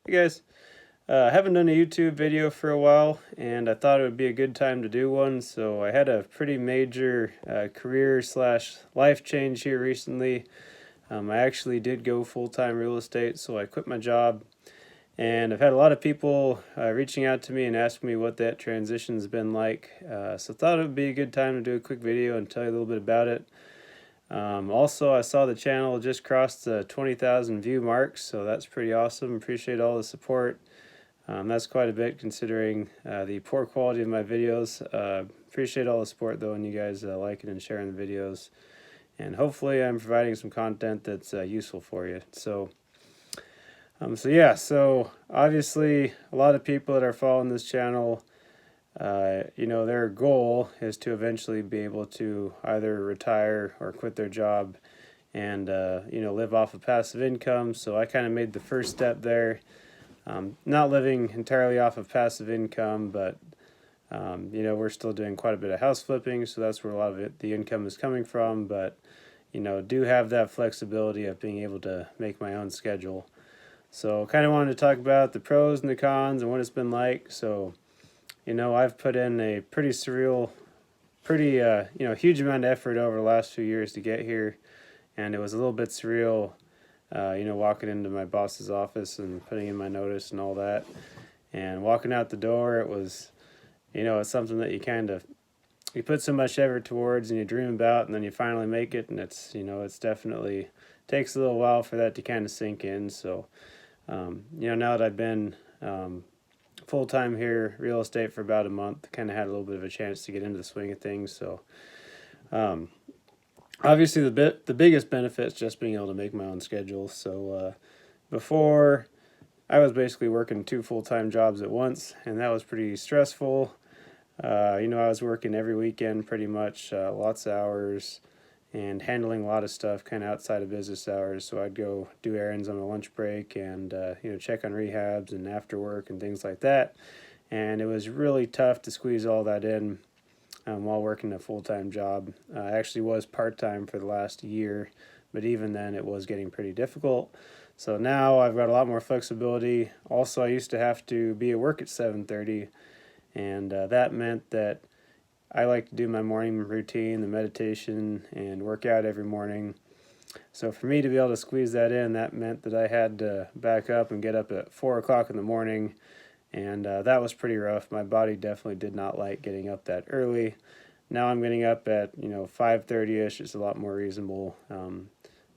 Hey guys, I haven't done a YouTube video for a while, and I thought it would be a good time to do one. So I had a pretty major career slash life change here recently. I actually did go full-time real estate, so I quit my job, and I've had a lot of people reaching out to me and asking me what that transition's been like. So I thought it would be a good time to do a quick video and tell you a little bit about it. Also, I saw the channel just crossed the 20,000 view mark, so that's pretty awesome. Appreciate all the support. That's quite a bit considering the poor quality of my videos. Appreciate all the support though, and you guys liking and sharing the videos. And hopefully, I'm providing some content that's useful for you. So obviously, a lot of people that are following this channel, their goal is to eventually be able to either retire or quit their job and live off of passive income. So I kind of made the first step there. Not living entirely off of passive income, but we're still doing quite a bit of house flipping, so that's where a lot of the income is coming from. But do have that flexibility of being able to make my own schedule. So, kind of wanted to talk about the pros and the cons and what it's been like. So, I've put in a pretty surreal, pretty huge amount of effort over the last few years to get here, and it was a little bit surreal walking into my boss's office and putting in my notice and all that. And walking out the door, it was, it's something that you put so much effort towards and you dream about, and then you finally make it. And it's definitely takes a little while for that to kind of sink in. So, now that I've been full time here, real estate for about a month, kind of had a little bit of a chance to get into the swing of things. So, um, obviously the biggest benefit is just being able to make my own schedule. So before, I was basically working two full-time jobs at once, and that was pretty stressful. I was working every weekend pretty much, lots of hours, and handling a lot of stuff kind of outside of business hours. So I'd go do errands on my lunch break and check on rehabs and after work and things like that. And it was really tough to squeeze all that in while working a full time job. I actually was part time for the last year, but even then it was getting pretty difficult. So now I've got a lot more flexibility. Also, I used to have to be at work at 7:30, and that meant that I like to do my morning routine, the meditation, and work out every morning. So for me to be able to squeeze that in, that meant that I had to back up and get up at 4 o'clock in the morning, and that was pretty rough. My body definitely did not like getting up that early. Now I'm getting up at 5:30 ish. It's a lot more reasonable.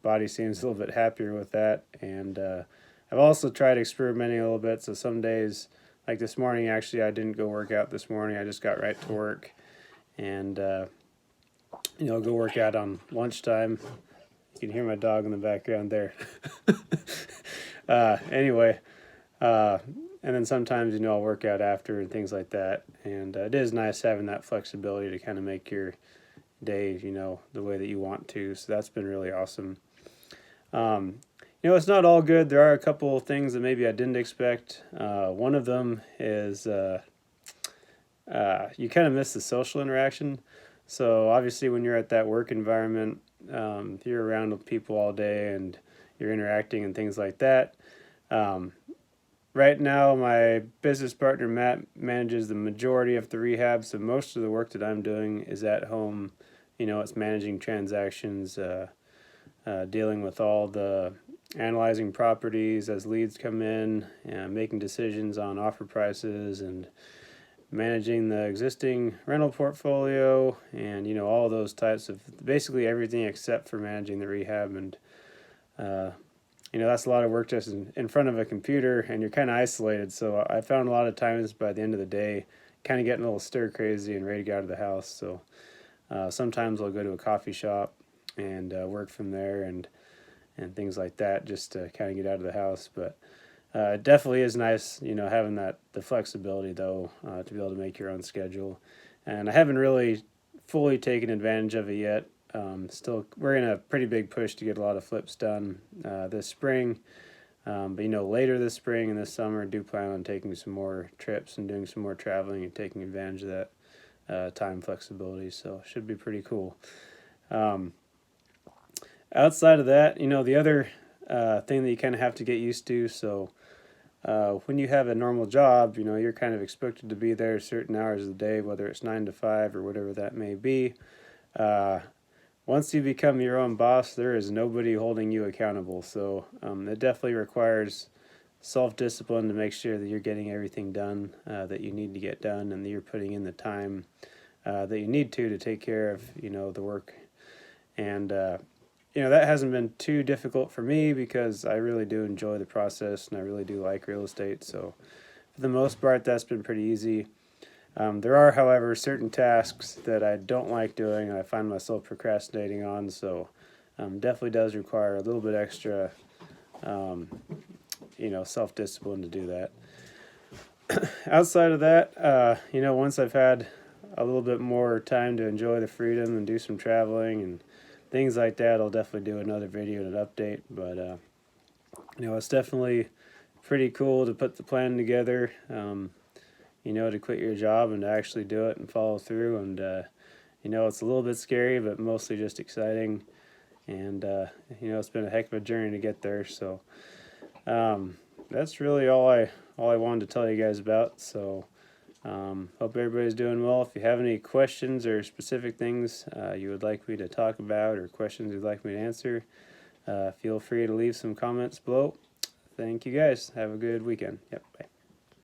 Body seems a little bit happier with that, and I've also tried experimenting a little bit. So some days, like this morning, actually I didn't go work out this morning. I just got right to work, and go work out on lunchtime. You can hear my dog in the background there. Anyway, uh, and then sometimes I'll work out after and things like that. And it is nice having that flexibility to kind of make your day the way that you want to. So that's been really awesome. Um, it's not all good. There are a couple of things that maybe I didn't expect. One of them is you kind of miss the social interaction. So obviously, when you're at that work environment, you're around with people all day and you're interacting and things like that. Um, right now, my business partner Matt manages the majority of the rehab, so most of the work that I'm doing is at home. It's managing transactions, dealing with all the analyzing properties as leads come in, and making decisions on offer prices and managing the existing rental portfolio, and all those types of basically everything except for managing the rehab. And uh, that's a lot of work just in front of a computer, and you're kind of isolated. So I found a lot of times by the end of the day kind of getting a little stir crazy and ready to get out of the house. So sometimes I'll go to a coffee shop and work from there, and things like that, just to kind of get out of the house. But it definitely is nice, having the flexibility though, to be able to make your own schedule. And I haven't really fully taken advantage of it yet. Still, we're in a pretty big push to get a lot of flips done this spring. But later this spring and this summer, I do plan on taking some more trips and doing some more traveling and taking advantage of that time flexibility. So it should be pretty cool. Um, Outside of that, the other thing that you kind of have to get used to. So when you have a normal job, you're kind of expected to be there certain hours of the day, whether it's 9 to 5 or whatever that may be. Once you become your own boss, there is nobody holding you accountable. So it definitely requires self-discipline to make sure that you're getting everything done that you need to get done, and that you're putting in the time that you need to take care of the work. And that hasn't been too difficult for me because I really do enjoy the process and I really do like real estate. So for the most part, that's been pretty easy. There are, however, certain tasks that I don't like doing and I find myself procrastinating on. So definitely does require a little bit extra self-discipline to do that. Outside of that, once I've had a little bit more time to enjoy the freedom and do some traveling and things like that, I'll definitely do another video and an update. But it's definitely pretty cool to put the plan together, to quit your job and to actually do it and follow through. And it's a little bit scary, but mostly just exciting. And it's been a heck of a journey to get there. So that's really all I wanted to tell you guys about. So hope everybody's doing well. If you have any questions or specific things you would like me to talk about or questions you'd like me to answer, feel free to leave some comments below. Thank you guys. Have a good weekend. Yep. Bye.